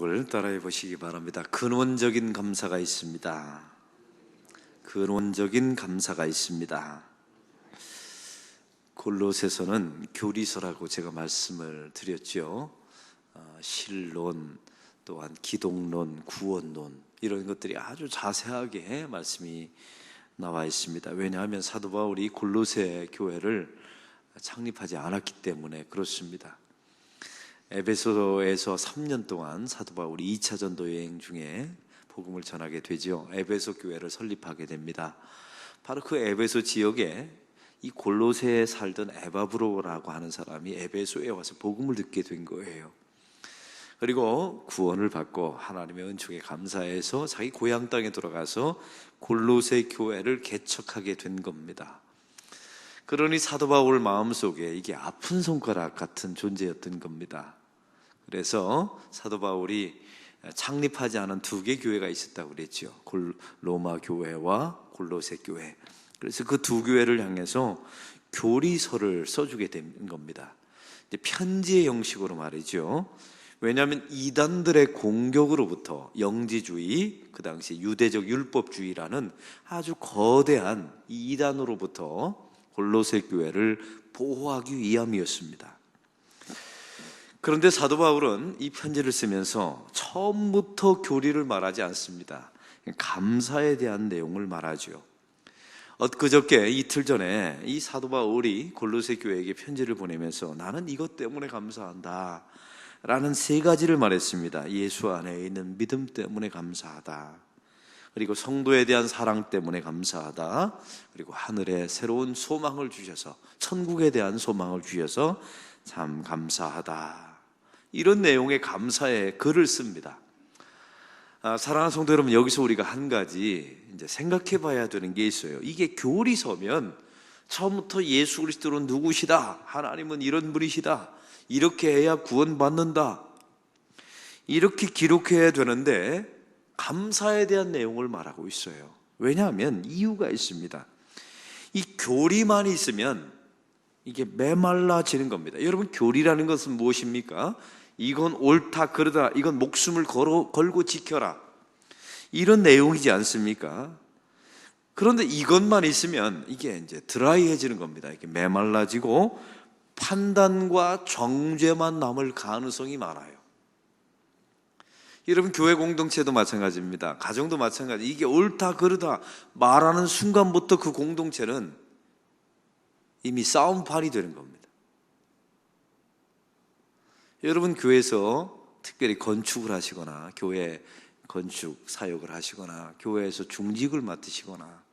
제목을 따라해 보시기 바랍니다. 근원적인 감사가 있습니다. 근원적인 감사가 있습니다. 골로새서는 교리서라고 제가 말씀을 드렸죠. 신론, 또한 기독론, 구원론 이런 것들이 아주 자세하게 말씀이 나와 있습니다. 왜냐하면 사도 바울이 골로새 교회를 창립하지 않았기 때문에 그렇습니다. 에베소에서 3년 동안 사도 바울이 2차 전도 여행 중에 복음을 전하게 되죠. 에베소 교회를 설립하게 됩니다. 바로 그 에베소 지역에 이 골로새에 살던 에바브로라고 하는 사람이 에베소에 와서 복음을 듣게 된 거예요. 그리고 구원을 받고 하나님의 은총에 감사해서 자기 고향 땅에 돌아가서 골로새 교회를 개척하게 된 겁니다. 그러니 사도 바울 마음속에 이게 아픈 손가락 같은 존재였던 겁니다. 그래서 사도 바울이 창립하지 않은 두 개 교회가 있었다고 그랬죠. 로마 교회와 골로새 교회. 그래서 그 두 교회를 향해서 교리서를 써주게 된 겁니다. 이제 편지의 형식으로 말이죠. 왜냐하면 이단들의 공격으로부터 영지주의, 그 당시 유대적 율법주의라는 아주 거대한 이단으로부터 골로새 교회를 보호하기 위함이었습니다. 그런데 사도 바울은 이 편지를 쓰면서 처음부터 교리를 말하지 않습니다. 감사에 대한 내용을 말하죠. 엊그저께 이틀 전에 이 사도 바울이 골로새 교회에게 편지를 보내면서 나는 이것 때문에 감사한다 라는 세 가지를 말했습니다. 예수 안에 있는 믿음 때문에 감사하다, 그리고 성도에 대한 사랑 때문에 감사하다, 그리고 하늘에 새로운 소망을 주셔서, 천국에 대한 소망을 주셔서 참 감사하다, 이런 내용의 감사의 글을 씁니다. 사랑하는 성도 여러분, 여기서 우리가 한 가지 이제 생각해 봐야 되는 게 있어요. 이게 교리서면 처음부터 예수 그리스도는 누구시다, 하나님은 이런 분이시다, 이렇게 해야 구원받는다, 이렇게 기록해야 되는데 감사에 대한 내용을 말하고 있어요. 왜냐하면 이유가 있습니다. 이 교리만 있으면 이게 메말라지는 겁니다. 여러분, 교리라는 것은 무엇입니까? 이건 옳다 그러다, 이건 목숨을 걸고 지켜라, 이런 내용이지 않습니까? 그런데 이것만 있으면 이게 이제 드라이해지는 겁니다. 이게 메말라지고 판단과 정죄만 남을 가능성이 많아요. 여러분, 교회 공동체도 마찬가지입니다. 가정도 마찬가지. 이게 옳다 그러다 말하는 순간부터 그 공동체는 이미 싸움판이 되는 겁니다. 여러분, 교회에서 특별히 건축을 하시거나 교회 건축 사역을 하시거나 교회에서 중직을 맡으시거나,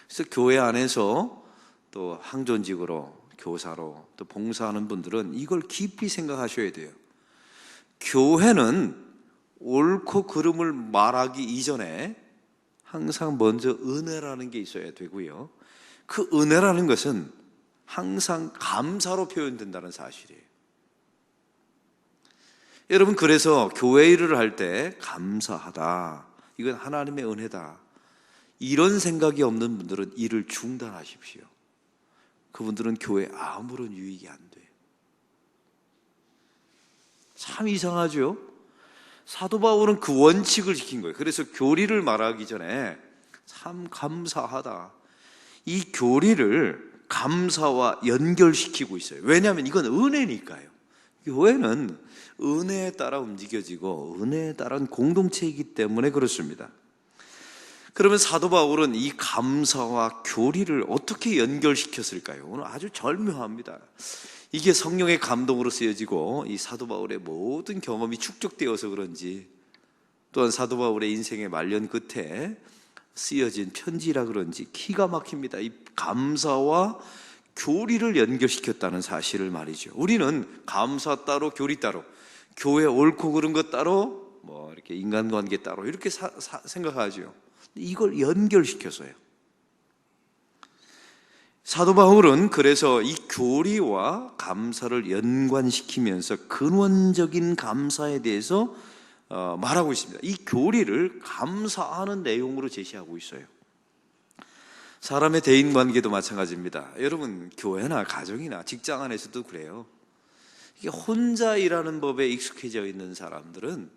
그래서 교회 안에서 또 항존직으로, 교사로 또 봉사하는 분들은 이걸 깊이 생각하셔야 돼요. 교회는 옳고 그름을 말하기 이전에 항상 먼저 은혜라는 게 있어야 되고요, 그 은혜라는 것은 항상 감사로 표현된다는 사실이에요. 여러분, 그래서 교회 일을 할 때 감사하다, 이건 하나님의 은혜다, 이런 생각이 없는 분들은 일을 중단하십시오. 그분들은 교회에 아무런 유익이 안 돼요. 참 이상하죠? 사도 바울은 그 원칙을 지킨 거예요. 그래서 교리를 말하기 전에 참 감사하다, 이 교리를 감사와 연결시키고 있어요. 왜냐하면 이건 은혜니까요. 교회는 은혜에 따라 움직여지고 은혜에 따른 공동체이기 때문에 그렇습니다. 그러면 사도 바울은 이 감사와 교리를 어떻게 연결시켰을까요? 오늘 아주 절묘합니다. 이게 성령의 감동으로 쓰여지고 이 사도 바울의 모든 경험이 축적되어서 그런지, 또한 사도 바울의 인생의 말년 끝에 쓰여진 편지라 그런지 기가 막힙니다. 이 감사와 교리를 연결시켰다는 사실을 말이죠. 우리는 감사 따로 교리 따로, 교회 옳고 그른 것 따로, 뭐 이렇게 인간관계 따로 이렇게 생각하죠. 이걸 연결시켜서요. 사도 바울은 그래서 이 교리와 감사를 연관시키면서 근원적인 감사에 대해서 말하고 있습니다. 이 교리를 감사하는 내용으로 제시하고 있어요. 사람의 대인관계도 마찬가지입니다. 여러분, 교회나 가정이나 직장 안에서도 그래요. 이게 혼자 일하는 법에 익숙해져 있는 사람들은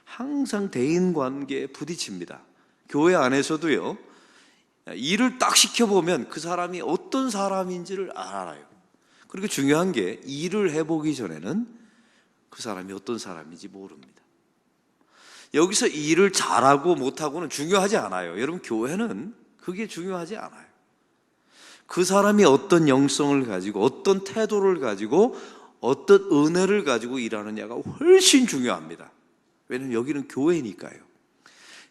항상 대인관계에 부딪힙니다. 교회 안에서도요, 일을 딱 시켜보면 그 사람이 어떤 사람인지를 알아요. 그리고 중요한 게 일을 해보기 전에는 그 사람이 어떤 사람인지 모릅니다. 여기서 일을 잘하고 못하고는 중요하지 않아요. 여러분, 교회는 그게 중요하지 않아요. 그 사람이 어떤 영성을 가지고 어떤 태도를 가지고 어떤 은혜를 가지고 일하느냐가 훨씬 중요합니다. 왜냐하면 여기는 교회니까요.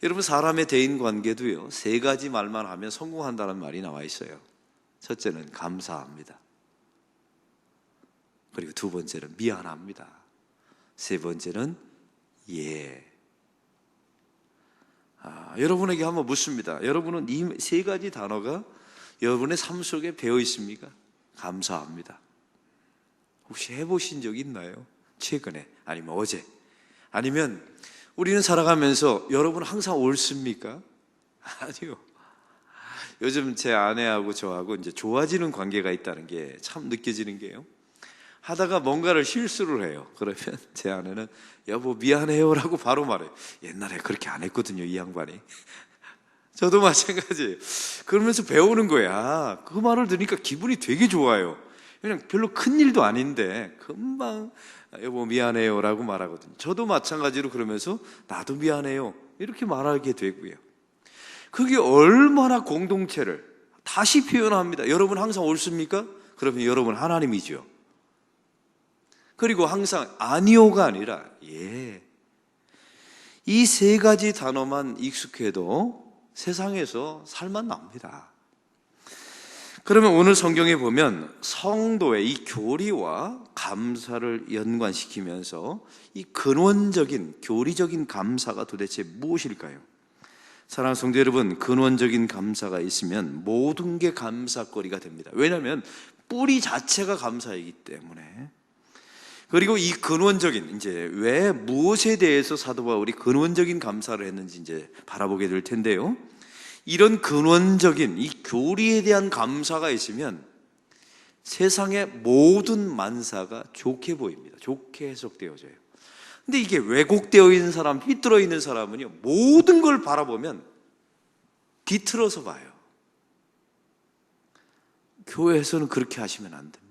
여러분, 사람의 대인관계도요, 세 가지 말만 하면 성공한다는 말이 나와 있어요. 첫째는 감사합니다. 그리고 두 번째는 미안합니다. 세 번째는 여러분에게 한번 묻습니다. 여러분은 이 세 가지 단어가 여러분의 삶 속에 배어 있습니까? 감사합니다. 혹시 해보신 적 있나요? 최근에, 아니면 어제, 아니면 우리는 살아가면서 여러분 항상 옳습니까? 아니요. 요즘 제 아내하고 저하고 이제 좋아지는 관계가 있다는 게 참 느껴지는 게요, 하다가 뭔가를 실수를 해요. 그러면 제 아내는 여보 미안해요라고 바로 말해요. 옛날에 그렇게 안 했거든요, 이 양반이. 저도 마찬가지예요. 그러면서 배우는 거야. 그 말을 들으니까 기분이 되게 좋아요. 그냥 별로 큰 일도 아닌데 금방 여보 미안해요라고 말하거든요. 저도 마찬가지로 그러면서 나도 미안해요 이렇게 말하게 되고요. 그게 얼마나 공동체를 다시 표현합니다. 여러분 항상 옳습니까? 그러면 여러분 하나님이죠. 그리고 항상 아니오가 아니라 이 세 가지 단어만 익숙해도 세상에서 살만 납니다. 그러면 오늘 성경에 보면 성도의 이 교리와 감사를 연관시키면서 이 근원적인 교리적인 감사가 도대체 무엇일까요? 사랑하는 성도 여러분, 근원적인 감사가 있으면 모든 게 감사거리가 됩니다. 왜냐하면 뿌리 자체가 감사이기 때문에. 그리고 이 근원적인, 이제 왜 무엇에 대해서 사도 바울이 근원적인 감사를 했는지 이제 바라보게 될 텐데요, 이런 근원적인 이 교리에 대한 감사가 있으면 세상의 모든 만사가 좋게 보입니다. 좋게 해석되어져요. 근데 이게 왜곡되어 있는 사람, 삐뚤어 있는 사람은요, 모든 걸 바라보면 비틀어서 봐요. 교회에서는 그렇게 하시면 안 됩니다.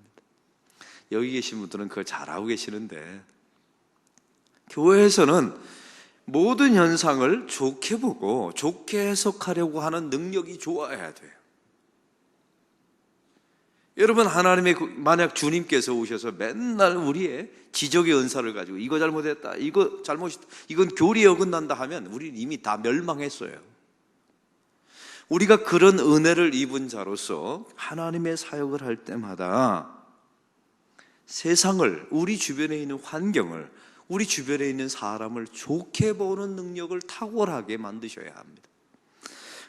여기 계신 분들은 그걸 잘하고 계시는데, 교회에서는 모든 현상을 좋게 보고 좋게 해석하려고 하는 능력이 좋아야 돼요. 여러분, 만약 주님께서 오셔서 맨날 우리의 지적의 은사를 가지고 이거 잘못했다, 이거 잘못했다, 이건 교리에 어긋난다 하면 우리는 이미 다 멸망했어요. 우리가 그런 은혜를 입은 자로서 하나님의 사역을 할 때마다 세상을, 우리 주변에 있는 환경을, 우리 주변에 있는 사람을 좋게 보는 능력을 탁월하게 만드셔야 합니다.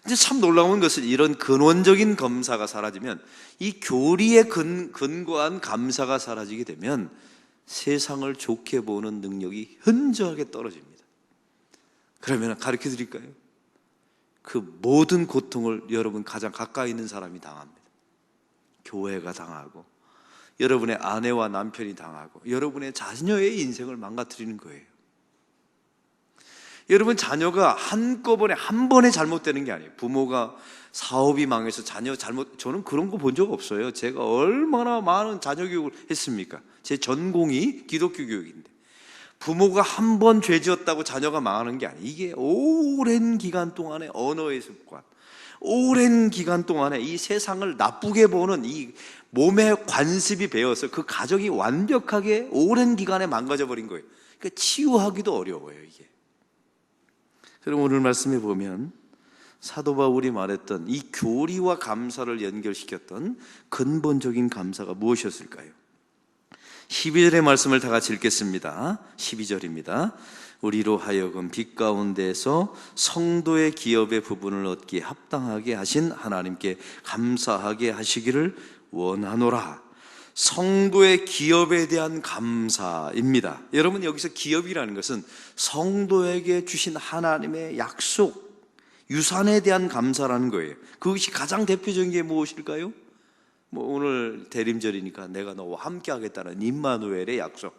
근데 참 놀라운 것은 이런 근원적인 감사가 사라지면, 이 교리에 근거한 감사가 사라지게 되면 세상을 좋게 보는 능력이 현저하게 떨어집니다. 그러면 가르쳐 드릴까요? 그 모든 고통을 여러분 가장 가까이 있는 사람이 당합니다. 교회가 당하고, 여러분의 아내와 남편이 당하고, 여러분의 자녀의 인생을 망가뜨리는 거예요. 여러분, 자녀가 한꺼번에 한 번에 잘못되는 게 아니에요. 부모가 사업이 망해서 자녀 잘못, 저는 그런 거 본 적 없어요. 제가 얼마나 많은 자녀 교육을 했습니까? 제 전공이 기독교 교육인데, 부모가 한 번 죄 지었다고 자녀가 망하는 게 아니에요. 이게 오랜 기간 동안의 언어의 습관, 오랜 기간 동안에 이 세상을 나쁘게 보는 이 몸에 관습이 배어서 그 가정이 완벽하게 오랜 기간에 망가져 버린 거예요. 그러니까 치유하기도 어려워요, 이게. 그럼 오늘 말씀에 보면 사도 바울이 말했던 이 교리와 감사를 연결시켰던 근본적인 감사가 무엇이었을까요? 12절의 말씀을 다 같이 읽겠습니다. 12절입니다. 우리로 하여금 빛 가운데서 성도의 기업의 부분을 얻기에 합당하게 하신 하나님께 감사하게 하시기를 원하노라. 성도의 기업에 대한 감사입니다. 여러분, 여기서 기업이라는 것은 성도에게 주신 하나님의 약속, 유산에 대한 감사라는 거예요. 그것이 가장 대표적인 게 무엇일까요? 오늘 대림절이니까 내가 너와 함께 하겠다는 임마누엘의 약속,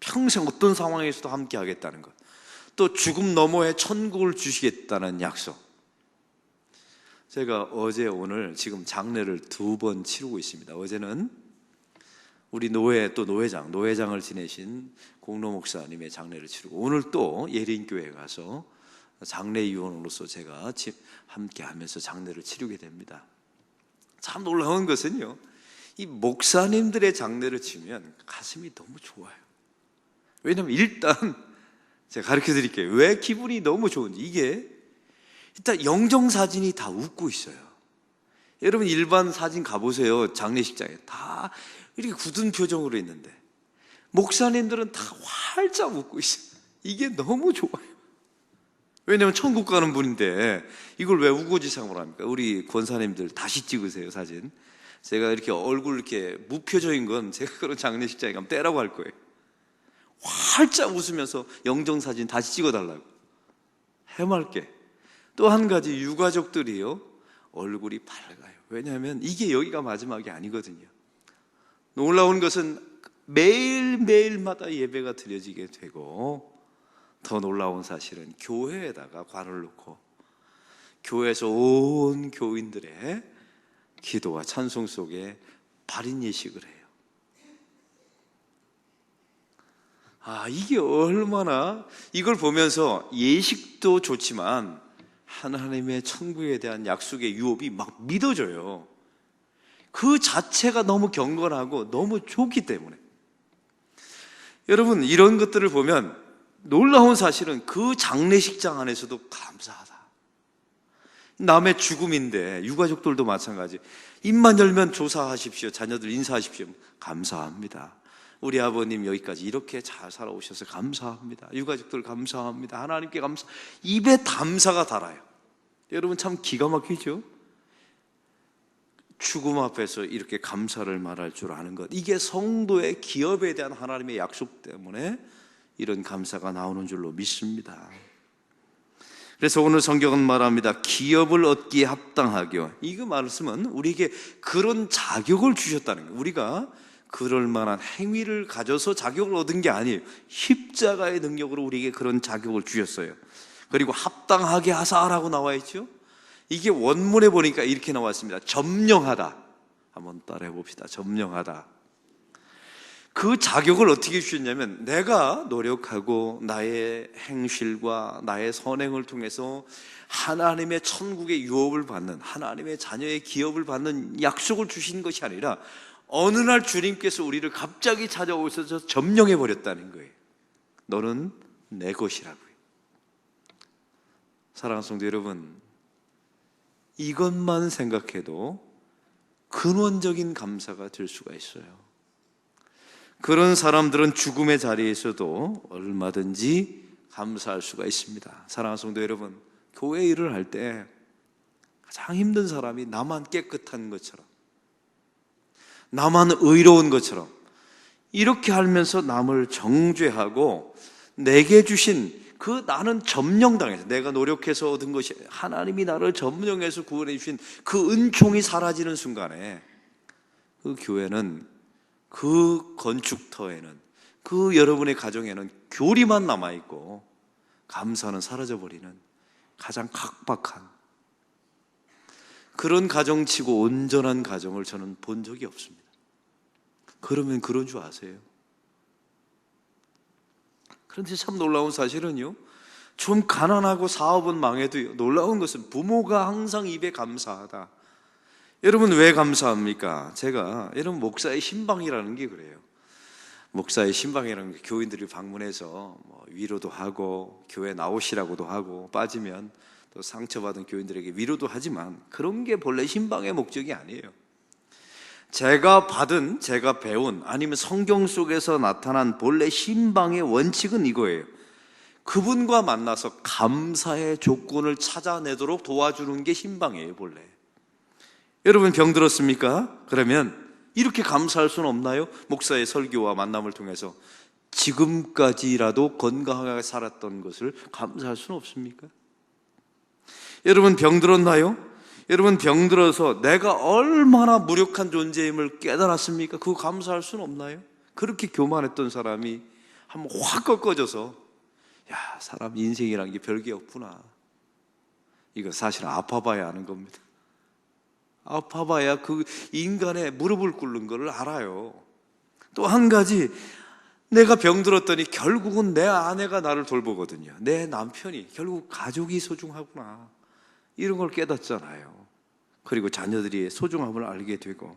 평생 어떤 상황에서도 함께 하겠다는 것. 또 죽음 너머에 천국을 주시겠다는 약속. 제가 어제 오늘 지금 장례를 2번 치르고 있습니다. 어제는 우리 노회 또 노회장을 지내신 공로 목사님의 장례를 치르고, 오늘 또 예린교회에 가서 장례위원으로서 제가 함께 하면서 장례를 치르게 됩니다. 참 놀라운 것은요, 이 목사님들의 장례를 치면 가슴이 너무 좋아요. 왜냐하면 일단 제가 가르쳐 드릴게요. 왜 기분이 너무 좋은지. 이게 일단 영정사진이 다 웃고 있어요. 여러분 일반 사진 가보세요. 장례식장에 다 이렇게 굳은 표정으로 있는데 목사님들은 다 활짝 웃고 있어요. 이게 너무 좋아요. 왜냐하면 천국 가는 분인데 이걸 왜 우거지상으로 합니까? 우리 권사님들 다시 찍으세요, 사진. 제가 이렇게 얼굴 이렇게 무표정인 건 제가 그런 장례식장에 가면 떼라고 할 거예요. 활짝 웃으면서 영정사진 다시 찍어달라고. 해맑게. 또 한 가지, 유가족들이요, 얼굴이 밝아요. 왜냐하면 이게 여기가 마지막이 아니거든요. 놀라운 것은 매일매일마다 예배가 드려지게 되고, 더 놀라운 사실은 교회에다가 관을 놓고 교회에서 온 교인들의 기도와 찬송 속에 발인 예식을 해요. 이게 얼마나, 이걸 보면서 예식도 좋지만 하나님의 천국에 대한 약속의 유업이 막 믿어져요. 그 자체가 너무 경건하고 너무 좋기 때문에. 여러분, 이런 것들을 보면 놀라운 사실은 그 장례식장 안에서도 감사하다. 남의 죽음인데, 유가족들도 마찬가지. 입만 열면 조사하십시오, 자녀들 인사하십시오, 감사합니다. 우리 아버님 여기까지 이렇게 잘 살아오셔서 감사합니다. 유가족들 감사합니다. 하나님께 감사. 입에 감사가 달아요. 여러분 참 기가 막히죠? 죽음 앞에서 이렇게 감사를 말할 줄 아는 것, 이게 성도의 기업에 대한 하나님의 약속 때문에 이런 감사가 나오는 줄로 믿습니다. 그래서 오늘 성경은 말합니다. 기업을 얻기에 합당하게. 이 말씀은 우리에게 그런 자격을 주셨다는 거예요. 우리가 그럴 만한 행위를 가져서 자격을 얻은 게 아니에요. 십자가의 능력으로 우리에게 그런 자격을 주셨어요. 그리고 합당하게 하사라고 나와 있죠. 이게 원문에 보니까 이렇게 나왔습니다. 점령하다. 한번 따라해 봅시다. 점령하다. 그 자격을 어떻게 주셨냐면, 내가 노력하고 나의 행실과 나의 선행을 통해서 하나님의 천국의 유업을 받는, 하나님의 자녀의 기업을 받는 약속을 주신 것이 아니라 어느 날 주님께서 우리를 갑자기 찾아오셔서 점령해 버렸다는 거예요. 너는 내 것이라고요. 사랑하는 성도 여러분, 이것만 생각해도 근원적인 감사가 될 수가 있어요. 그런 사람들은 죽음의 자리에서도 얼마든지 감사할 수가 있습니다. 사랑하는 성도 여러분, 교회 일을 할 때 가장 힘든 사람이 나만 깨끗한 것처럼, 나만 의로운 것처럼 이렇게 하면서 남을 정죄하고, 내게 주신 그 나는 점령당해서 내가 노력해서 얻은 것이, 하나님이 나를 점령해서 구원해 주신 그 은총이 사라지는 순간에 그 교회는, 그 건축터에는, 그 여러분의 가정에는 교리만 남아있고 감사는 사라져버리는 가장 각박한 그런 가정치고 온전한 가정을 저는 본 적이 없습니다. 그러면 그런 줄 아세요? 그런데 참 놀라운 사실은요, 좀 가난하고 사업은 망해도요, 놀라운 것은 부모가 항상 입에 감사하다. 여러분 왜 감사합니까? 여러분 목사의 신방이라는 게 그래요. 목사의 신방이라는 게 교인들이 방문해서 위로도 하고 교회 나오시라고도 하고, 빠지면 또 상처받은 교인들에게 위로도 하지만, 그런 게 본래 신방의 목적이 아니에요. 제가 배운, 아니면 성경 속에서 나타난 본래 신방의 원칙은 이거예요. 그분과 만나서 감사의 조건을 찾아내도록 도와주는 게 신방이에요, 본래. 여러분 병 들었습니까? 그러면 이렇게 감사할 수는 없나요? 목사의 설교와 만남을 통해서 지금까지라도 건강하게 살았던 것을 감사할 수는 없습니까? 여러분 병 들었나요? 여러분 병 들어서 내가 얼마나 무력한 존재임을 깨달았습니까? 그거 감사할 수는 없나요? 그렇게 교만했던 사람이 한번 확 꺾어져서 야, 사람 인생이란 게 별게 없구나. 이거 사실은 아파봐야 아는 겁니다. 아파봐야 그 인간의 무릎을 꿇는 것을 알아요. 또 한 가지, 내가 병들었더니 결국은 내 아내가 나를 돌보거든요. 내 남편이, 결국 가족이 소중하구나, 이런 걸 깨닫잖아요. 그리고 자녀들이 소중함을 알게 되고.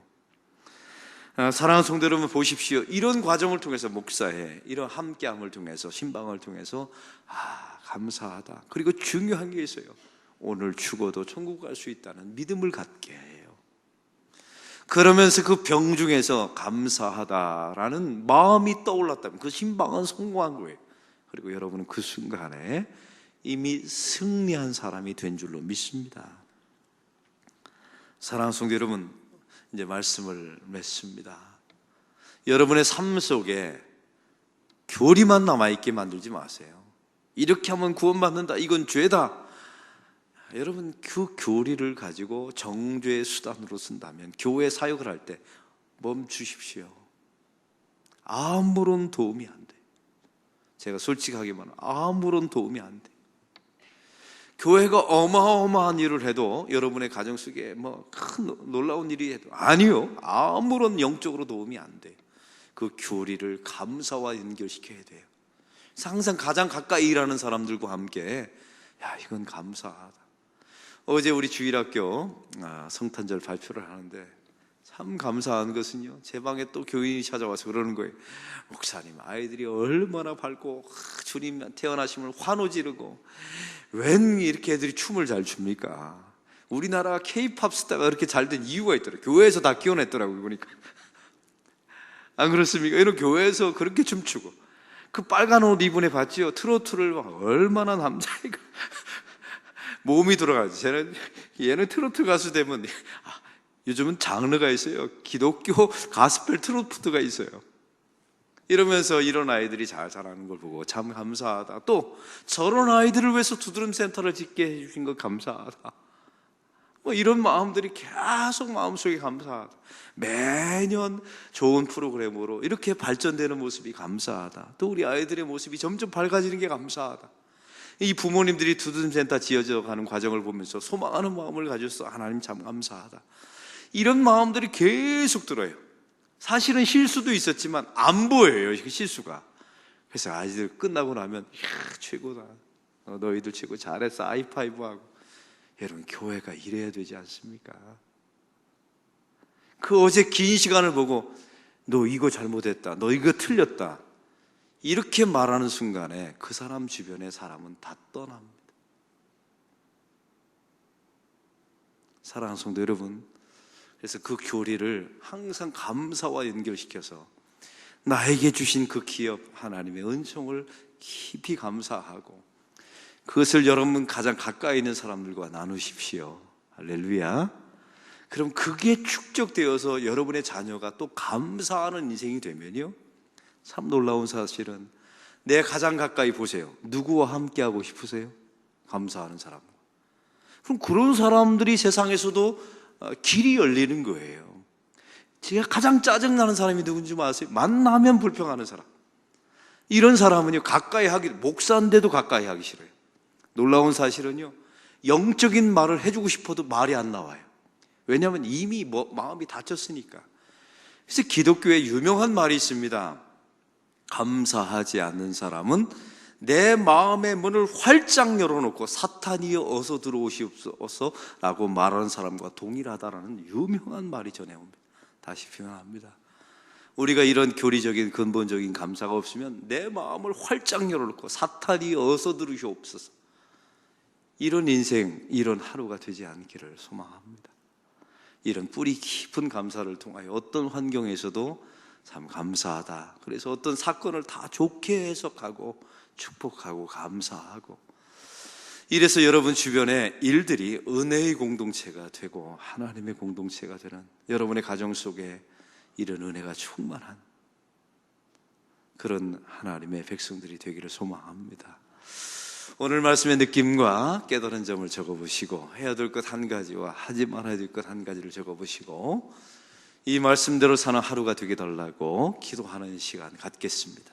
사랑하는 성도 여러분, 보십시오. 이런 과정을 통해서 목사의 이런 함께함을 통해서, 신방을 통해서 감사하다. 그리고 중요한 게 있어요. 오늘 죽어도 천국 갈 수 있다는 믿음을 갖게 해요. 그러면서 그 병 중에서 감사하다라는 마음이 떠올랐다면 그 신방은 성공한 거예요. 그리고 여러분은 그 순간에 이미 승리한 사람이 된 줄로 믿습니다. 사랑하는 성도 여러분, 이제 말씀을 맺습니다. 여러분의 삶 속에 교리만 남아있게 만들지 마세요. 이렇게 하면 구원받는다, 이건 죄다. 여러분, 그 교리를 가지고 정죄의 수단으로 쓴다면 교회 사역을 할 때 멈추십시오. 아무런 도움이 안 돼. 제가 솔직하게 말하면 아무런 도움이 안 돼. 교회가 어마어마한 일을 해도, 여러분의 가정 속에 큰 놀라운 일이 해도 아니요, 아무런 영적으로 도움이 안 돼. 그 교리를 감사와 연결시켜야 돼요. 항상 가장 가까이 일하는 사람들과 함께, 야, 이건 감사하다. 어제 우리 주일학교 성탄절 발표를 하는데 참 감사한 것은요, 제 방에 또 교인이 찾아와서 그러는 거예요. 목사님, 아이들이 얼마나 밝고 주님 태어나심을 환호 지르고, 웬 이렇게 애들이 춤을 잘 춥니까? 우리나라 K-팝 스타가 그렇게 잘 된 이유가 있더라고요. 교회에서 다 키워냈더라고요, 보니까. 안 그렇습니까? 이런 교회에서 그렇게 춤추고, 그 빨간 옷 입은 애 봤지요? 트로트를 얼마나 남자애가 몸이 돌아가지. 얘는 트로트 가수 되면, 요즘은 장르가 있어요. 기독교 가스펠 트로트가 있어요. 이러면서 이런 아이들이 잘 자라는 걸 보고 참 감사하다. 또 저런 아이들을 위해서 두드름 센터를 짓게 해주신 것 감사하다. 이런 마음들이 계속 마음속에 감사하다. 매년 좋은 프로그램으로 이렇게 발전되는 모습이 감사하다. 또 우리 아이들의 모습이 점점 밝아지는 게 감사하다. 이 부모님들이 두드림센터 지어져 가는 과정을 보면서 소망하는 마음을 가져서 하나님 참 감사하다. 이런 마음들이 계속 들어요. 사실은 실수도 있었지만 안 보여요, 실수가. 그래서 아이들 끝나고 나면, 이야, 최고다, 너희들 최고 잘했어, 하이파이브하고. 여러분, 교회가 이래야 되지 않습니까? 그 어제 긴 시간을 보고 너 이거 잘못했다, 너 이거 틀렸다, 이렇게 말하는 순간에 그 사람 주변의 사람은 다 떠납니다. 사랑하는 성도 여러분, 그래서 그 교리를 항상 감사와 연결시켜서 나에게 주신 그 기업, 하나님의 은총을 깊이 감사하고, 그것을 여러분 가장 가까이 있는 사람들과 나누십시오. 할렐루야. 그럼 그게 축적되어서 여러분의 자녀가 또 감사하는 인생이 되면요, 참 놀라운 사실은, 내 가장 가까이 보세요. 누구와 함께 하고 싶으세요? 감사하는 사람. 그럼 그런 사람들이 세상에서도 길이 열리는 거예요. 제가 가장 짜증나는 사람이 누군지 아세요? 만나면 불평하는 사람. 이런 사람은요, 가까이 목사인데도 가까이 하기 싫어요. 놀라운 사실은요, 영적인 말을 해주고 싶어도 말이 안 나와요. 왜냐하면 이미 마음이 다쳤으니까. 그래서 기독교에 유명한 말이 있습니다. 감사하지 않는 사람은 내 마음의 문을 활짝 열어놓고 사탄이여 어서 들어오시옵소서 라고 말하는 사람과 동일하다라는 유명한 말이 전해옵니다. 다시 표현합니다. 우리가 이런 교리적인 근본적인 감사가 없으면 내 마음을 활짝 열어놓고 사탄이 어서 들으시옵소서, 이런 인생, 이런 하루가 되지 않기를 소망합니다. 이런 뿌리 깊은 감사를 통하여 어떤 환경에서도 참 감사하다, 그래서 어떤 사건을 다 좋게 해석하고 축복하고 감사하고, 이래서 여러분 주변의 일들이 은혜의 공동체가 되고 하나님의 공동체가 되는, 여러분의 가정 속에 이런 은혜가 충만한 그런 하나님의 백성들이 되기를 소망합니다. 오늘 말씀의 느낌과 깨달은 점을 적어보시고, 해야 될 것 한 가지와 하지 말아야 될 것 한 가지를 적어보시고, 이 말씀대로 사는 하루가 되게 달라고 기도하는 시간 갖겠습니다.